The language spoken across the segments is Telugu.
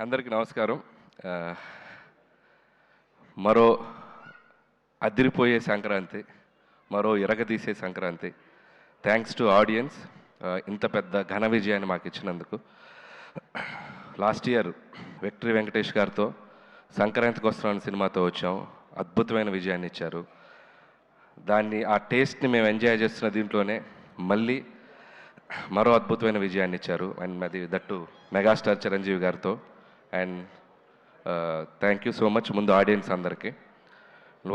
అందరికీ నమస్కారం. మరో అదిరిపోయే సంక్రాంతి, మరో ఇరగదీసే సంక్రాంతి. థ్యాంక్స్ టు ఆడియన్స్ ఇంత పెద్ద ఘన విజయాన్ని మాకు ఇచ్చినందుకు. లాస్ట్ ఇయర్ విక్టరీ వెంకటేష్ గారితో సంక్రాంతికి వస్తున్నాం సినిమాతో వచ్చాం. అద్భుతమైన విజయాన్ని ఇచ్చారు. దాన్ని ఆ టేస్ట్ని మేము ఎంజాయ్ చేస్తున్న దీంట్లోనే మళ్ళీ మరో అద్భుతమైన విజయాన్ని ఇచ్చారు. అండ్ అది దట్టు మెగాస్టార్ చిరంజీవి గారితో. And thank you so much ముందు ఆడియన్స్ అందరికీ.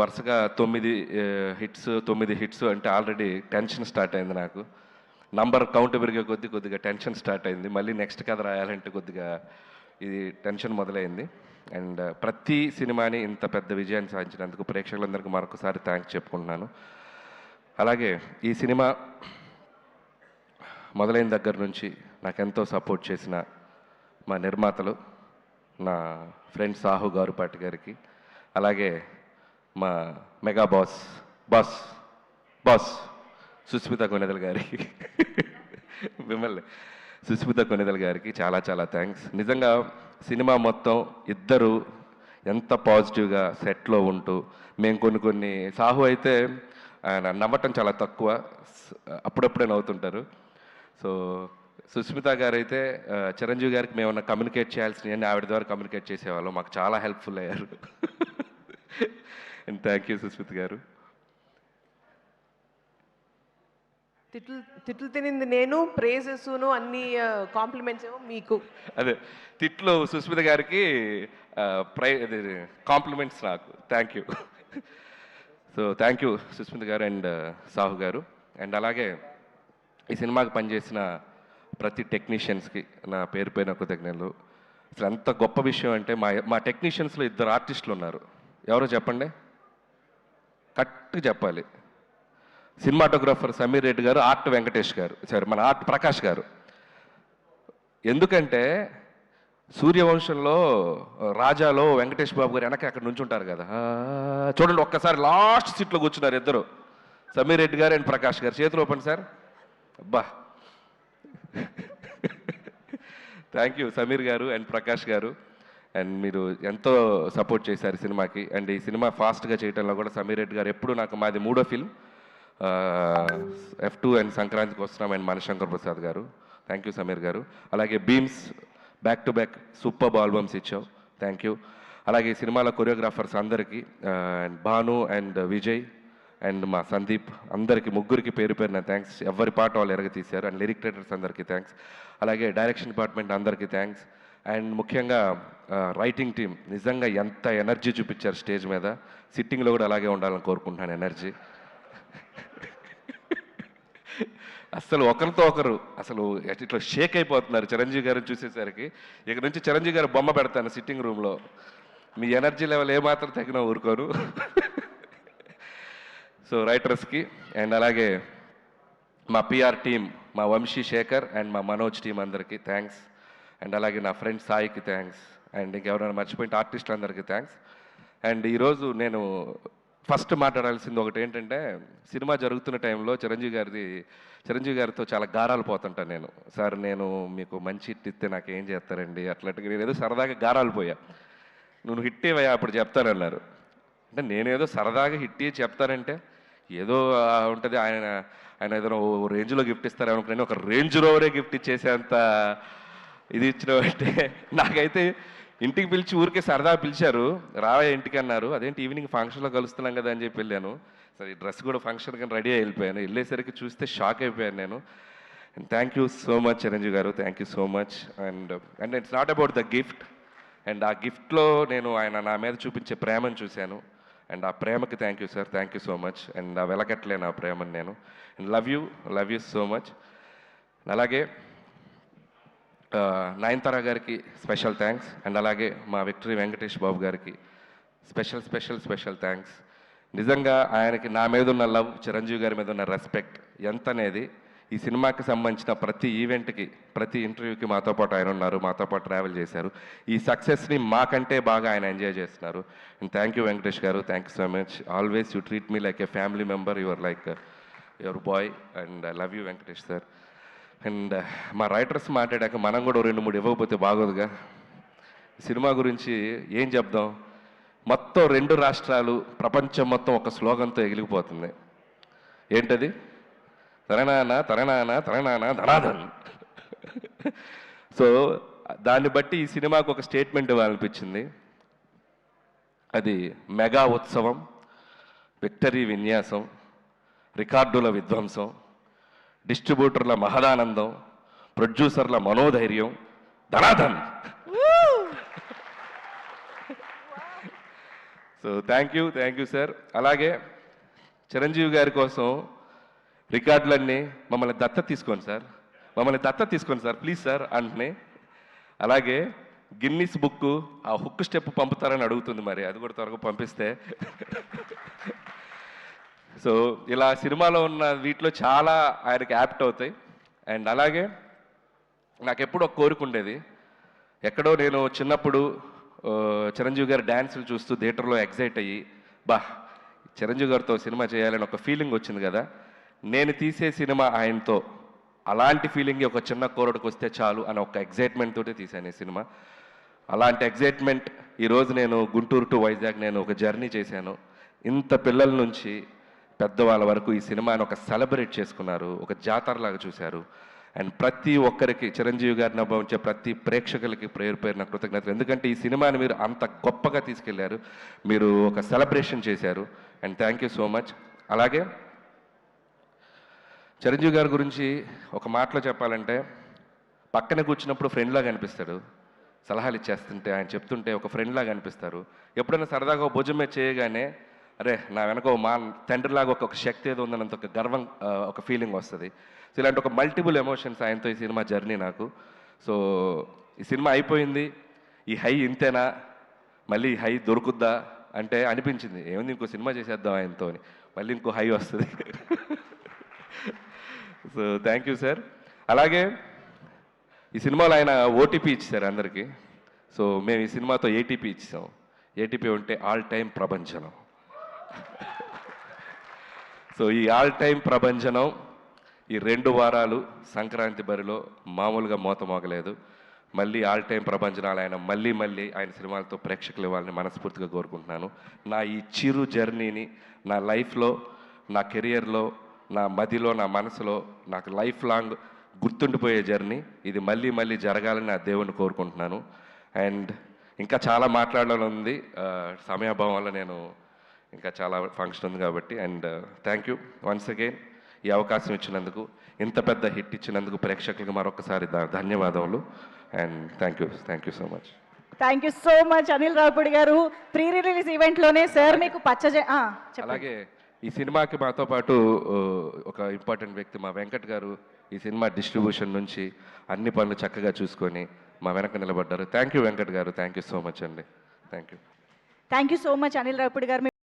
వరుసగా 9 హిట్స్ అంటే ఆల్రెడీ టెన్షన్ స్టార్ట్ అయింది నాకు. నంబర్ కౌంట్ పెరిగే కొద్దిగా టెన్షన్ స్టార్ట్ అయింది. మళ్ళీ నెక్స్ట్ కథ రాయాలంటే కొద్దిగా ఇది టెన్షన్ మొదలైంది. అండ్ ప్రతి సినిమాని ఇంత పెద్ద విజయాన్ని సాధించినందుకు ప్రేక్షకులందరికీ మరొకసారి థ్యాంక్స్ చెప్పుకుంటున్నాను. అలాగే ఈ సినిమా మొదలైన దగ్గర నుంచి నాకెంతో సపోర్ట్ చేసిన మా నిర్మాతలు, నా ఫ్రెండ్ సాహు గారుపాటి గారికి, అలాగే మా మెగా బాస్ సుస్మిత కొనెదల గారికి మిమ్మల్ని సుస్మిత కొనెదల గారికి చాలా చాలా థ్యాంక్స్. నిజంగా సినిమా మొత్తం ఇద్దరు ఎంత పాజిటివ్గా సెట్లో ఉంటూ మేము కొన్ని సాహు అయితే ఆయన నవ్వటం చాలా తక్కువ, అప్పుడప్పుడే నవ్వుతుంటారు. సో సుస్మిత గారు అయితే చిరంజీవి గారికి మేమన్నా కమ్యూనికేట్ చేయాల్సినవన్నీ ఆవిడ ద్వారా కమ్యూనికేట్ చేసేవాళ్ళం. మాకు చాలా హెల్ప్ఫుల్ అయ్యారు. అండ్ థ్యాంక్ యూ సుస్మిత గారు. తిట్లు తినింది నేను, ప్రేజెస్ను అన్ని కాంప్లిమెంట్స్ ఏమో మీకు. అదే తిట్లు సుస్మిత గారికి, కాంప్లిమెంట్స్ నాకు. Thank you. So thank you Susmita garu and Sahu గారు. అండ్ అలాగే ఈ సినిమాకి పనిచేసిన ప్రతి టెక్నీషియన్స్కి నా పేరు పైన కృతజ్ఞతలు. అసలు ఎంత గొప్ప విషయం అంటే మా టెక్నీషియన్స్లో 2 ఆర్టిస్టులు ఉన్నారు. ఎవరో చెప్పండి, కరెక్ట్గా చెప్పాలి. సినిమాటోగ్రాఫర్ సమీర్ రెడ్డి గారు, ఆర్ట్ వెంకటేష్ గారు, సారీ మన ఆర్ట్ ప్రకాష్ గారు. ఎందుకంటే సూర్యవంశంలో రాజాలో వెంకటేష్ బాబు గారు వెనక అక్కడ నుంచి ఉంటారు కదా, చూడండి ఒక్కసారి లాస్ట్ సీట్లో కూర్చున్నారు ఇద్దరు, సమీర్ రెడ్డి గారు అండ్ ప్రకాష్ గారు. చేతులు ఓపెన్ సార్. అబ్బా, థ్యాంక్ యూ సమీర్ గారు అండ్ ప్రకాష్ గారు. అండ్ మీరు ఎంతో సపోర్ట్ చేశారు సినిమాకి. అండ్ ఈ సినిమా ఫాస్ట్గా చేయడంలో కూడా సమీర్ రెడ్డి గారు ఎప్పుడు మాది 3వ ఫిల్మ్, F2 అండ్ సంక్రాంతికి వస్తున్నాం అండ్ మనశంకర్ ప్రసాద్ గారు. Thank you Sameer garu. అలాగే Bheems back to back super albums ఇచ్చావు, థ్యాంక్ యూ. అలాగే ఈ సినిమాలో కొరియోగ్రాఫర్స్ అందరికీ, and Bhanu and Vijay and మా సందీప్, అందరికీ ముగ్గురికి పేరు పేరున థ్యాంక్స్. ఎవరి పాట వాళ్ళు ఎరగ తీశారు. అండ్ లిరిక్ రైటర్స్ అందరికీ థ్యాంక్స్. అలాగే డైరెక్షన్ డిపార్ట్మెంట్ అందరికీ థ్యాంక్స్. అండ్ ముఖ్యంగా రైటింగ్ టీం నిజంగా ఎంత ఎనర్జీ చూపించారు స్టేజ్ మీద. సిట్టింగ్లో కూడా అలాగే ఉండాలని కోరుకుంటున్నాను ఎనర్జీ. అసలు ఒకరితో ఒకరు అసలు ఇట్లా షేక్ అయిపోతున్నారు చిరంజీవి గారిని చూసేసరికి. ఇక నుంచి చిరంజీవి గారు బొమ్మ పెడతాను సిట్టింగ్ రూమ్లో. మీ ఎనర్జీ లెవెల్ ఏమాత్రం తగిన ఊరుకోరు. సో రైటర్స్కి అండ్ అలాగే మా పిఆర్ టీం, మా వంశీ శేఖర్ అండ్ మా మనోజ్ టీం అందరికీ థ్యాంక్స్. అండ్ అలాగే నా ఫ్రెండ్ సాయికి థ్యాంక్స్. అండ్ ఇంకెవరైనా మర్చిపోయిన ఆర్టిస్టులు అందరికీ థ్యాంక్స్. అండ్ ఈరోజు నేను ఫస్ట్ మాట్లాడాల్సింది ఒకటి ఏంటంటే, సినిమా జరుగుతున్న టైంలో చిరంజీవి గారితో చాలా గారాలు పోతుంటాను నేను. సార్ నేను మీకు మంచి హిట్ ఇస్తే నాకు ఏం చేస్తారండి అట్లాంటిగా. నేను ఏదో సరదాగా గారాలు పోయా. నువ్వు హిట్ ఇవ్వయా అప్పుడు చెప్తానన్నారు. అంటే నేనేదో సరదాగా హిట్ ఇచ్చి చెప్తానంటే ఏదో ఉంటుంది, ఆయన ఏదైనా ఓ రేంజ్లో గిఫ్ట్ ఇస్తారనుకున్నాను. ఒక రేంజ్ రోవరే గిఫ్ట్ ఇచ్చేసేంత ఇది ఇచ్చినవంటే నాకైతే ఇంటికి పిలిచి ఊరికే సరదా పిలిచారు, రావయ్య ఇంటికి అన్నారు. అదేంటి ఈవినింగ్ ఫంక్షన్లో కలుస్తున్నాం కదా అని చెప్పి వెళ్ళాను. సరే ఈ డ్రెస్ కూడా ఫంక్షన్ కానీ రెడీ వెళ్ళిపోయాను. వెళ్ళేసరికి చూస్తే షాక్ అయిపోయాను నేను. And thank you so much Chiranjeevi garu, thank you so much. And it's not about the gift. And ఆ గిఫ్ట్లో నేను ఆయన నా మీద చూపించే ప్రేమను చూశాను. అండ్ ఆ ప్రేమకి thank you sir, thank you so much. And ఆ వెలకట్లేను ఆ ప్రేమను నేను. And love you so much. అలాగే నయనతార గారికి స్పెషల్ థ్యాంక్స్. అండ్ అలాగే మా విక్టరీ వెంకటేష్ బాబు గారికి స్పెషల్ థ్యాంక్స్. నిజంగా ఆయనకి నా మీద ఉన్న లవ్, చిరంజీవి గారి మీద ఉన్న రెస్పెక్ట్ ఎంత అనేది ఈ సినిమాకి సంబంధించిన ప్రతి ఈవెంట్కి, ప్రతి ఇంటర్వ్యూకి మాతో పాటు ఆయన ఉన్నారు, మాతో పాటు ట్రావెల్ చేశారు. ఈ సక్సెస్ని మాకంటే బాగా ఆయన ఎంజాయ్ చేస్తున్నారు. అండ్ థ్యాంక్ యూ వెంకటేష్ గారు, thank you so much. Always you treat me like A family member. Your like your boy. And I love you Venkatesh sir. And మా రైటర్స్ మాట్లాడాక మనం కూడా 2-3 ఇవ్వకపోతే బాగోదుగా. సినిమా గురించి ఏం చెప్దాం, మొత్తం 2 రాష్ట్రాలు ప్రపంచం మొత్తం ఒక స్లోగన్తో ఎగిలిపోతుంది. ఏంటది? తరణాన తరణాన తరణాన ధనాధన్. సో దాన్ని బట్టి ఈ సినిమాకు ఒక స్టేట్మెంట్ ఇవ్వాలనిపించింది. అది మెగా ఉత్సవం, విక్టరీ విన్యాసం, రికార్డుల విధ్వంసం, డిస్ట్రిబ్యూటర్ల మహదానందం, ప్రొడ్యూసర్ల మనోధైర్యం, ధనాధన్. So thank you sir. అలాగే చిరంజీవి గారి కోసం రికార్డులన్నీ మమ్మల్ని దత్తత తీసుకోండి సార్, ప్లీజ్ సార్ అంటున్నాయి. అలాగే గిన్నిస్ బుక్ ఆ హుక్ స్టెప్ పంపుతారని అడుగుతుంది, మరి అది కూడా త్వరగా పంపిస్తే. సో ఇలా సినిమాలో ఉన్న వీటిలో చాలా ఆయనకి యాప్ట్ అవుతాయి. అండ్ అలాగే నాకు ఎప్పుడు ఒక కోరిక ఉండేది, ఎక్కడో నేను చిన్నప్పుడు చిరంజీవి గారి డ్యాన్సులు చూస్తూ థియేటర్లో ఎగ్జైట్ అయ్యి, చిరంజీవి గారితో సినిమా చేయాలని ఒక ఫీలింగ్ వచ్చింది కదా, నేను తీసే సినిమా ఆయనతో అలాంటి ఫీలింగ్ ఒక చిన్న కోరడికి వస్తే చాలు అని ఒక ఎగ్జైట్మెంట్ తోటి తీశాను ఈ సినిమా. అలాంటి ఎగ్జైట్మెంట్ ఈరోజు నేను గుంటూరు టు వైజాగ్ నేను ఒక జర్నీ చేశాను. ఇంత పిల్లల నుంచి పెద్దవాళ్ళ వరకు ఈ సినిమాని ఒక సెలబ్రేట్ చేసుకున్నారు, ఒక జాతరలాగా చూశారు. అండ్ ప్రతి ఒక్కరికి చిరంజీవి గారిని అనుభవించే ప్రతి ప్రేక్షకులకి పేరున కృతజ్ఞతలు. ఎందుకంటే ఈ సినిమాని మీరు అంత గొప్పగా తీసుకెళ్లారు, మీరు ఒక సెలబ్రేషన్ చేశారు. And thank you so much. అలాగే చిరంజీవి గారి గురించి ఒక మాటలో చెప్పాలంటే, పక్కన కూర్చున్నప్పుడు ఫ్రెండ్లాగా అనిపిస్తాడు, సలహాలు ఇచ్చేస్తుంటే ఆయన చెప్తుంటే ఒక ఫ్రెండ్లాగా అనిపిస్తారు. ఎప్పుడైనా సరదాగా ఒక భుజం మీద చేయగానే అరే నా వెనక మా తండ్రిలాగా ఒక శక్తి ఏదో ఉందన్నంత ఒక గర్వం, ఒక ఫీలింగ్ వస్తుంది. సో ఇలాంటి ఒక మల్టిపుల్ ఎమోషన్స్ ఆయనతో ఈ సినిమా జర్నీ నాకు. సో ఈ సినిమా అయిపోయింది, ఈ హై ఇంతేనా, మళ్ళీ హై దొరుకుద్దా అంటే అనిపించింది, ఏముంది ఇంకో సినిమా చేసేద్దాం ఆయనతో అని, మళ్ళీ ఇంకో హై వస్తుంది. So thank you sir. అలాగే ఈ సినిమాలో ఆయన ఓటీపీ ఇచ్చారు అందరికీ. సో మేము ఈ సినిమాతో ఏటీపీ ఇచ్చాం. ఏటీపీ ఉంటే ఆల్ టైమ్ ప్రభంజనం. సో ఈ ఆల్ టైమ్ ప్రభంజనం ఈ 2 వారాలు సంక్రాంతి బరిలో మామూలుగా మోత మోగలేదు. మళ్ళీ ఆల్ టైమ్ ప్రభంజనాలు ఆయన మళ్ళీ ఆయన సినిమాలతో ప్రేక్షకులు ఇవ్వాలని మనస్ఫూర్తిగా కోరుకుంటున్నాను. నా ఈ చిరు జర్నీని నా లైఫ్లో, నా కెరియర్లో, నా మదిలో, నా మనసులో నాకు లైఫ్ లాంగ్ గుర్తుండిపోయే జర్నీ ఇది మళ్ళీ జరగాలని నా దేవుణ్ణి కోరుకుంటున్నాను. అండ్ ఇంకా చాలా మాట్లాడాలని ఉంది, సమయాభావం వల్ల నేను ఇంకా చాలా ఫంక్షన్ ఉంది కాబట్టి. And thank you once again ఈ అవకాశం ఇచ్చినందుకు, ఇంత పెద్ద హిట్ ఇచ్చినందుకు ప్రేక్షకులకు మరొకసారి ధన్యవాదములు. And thank you so much. Thank you so much Anil Ravipudi garu. Pre release ఈవెంట్లోనే sir మీకు అలాగే ఈ సినిమాకి మాతో పాటు ఒక ఇంపార్టెంట్ వ్యక్తి మా వెంకట్ గారు ఈ సినిమా డిస్ట్రిబ్యూషన్ నుంచి అన్ని పనులు చక్కగా చూసుకొని మా వెనక నిలబడ్డారు. థ్యాంక్ యూ వెంకట్ గారు, థ్యాంక్ యూ సో మచ్ అండి. Thank you so much Anil Ravipudi గారు.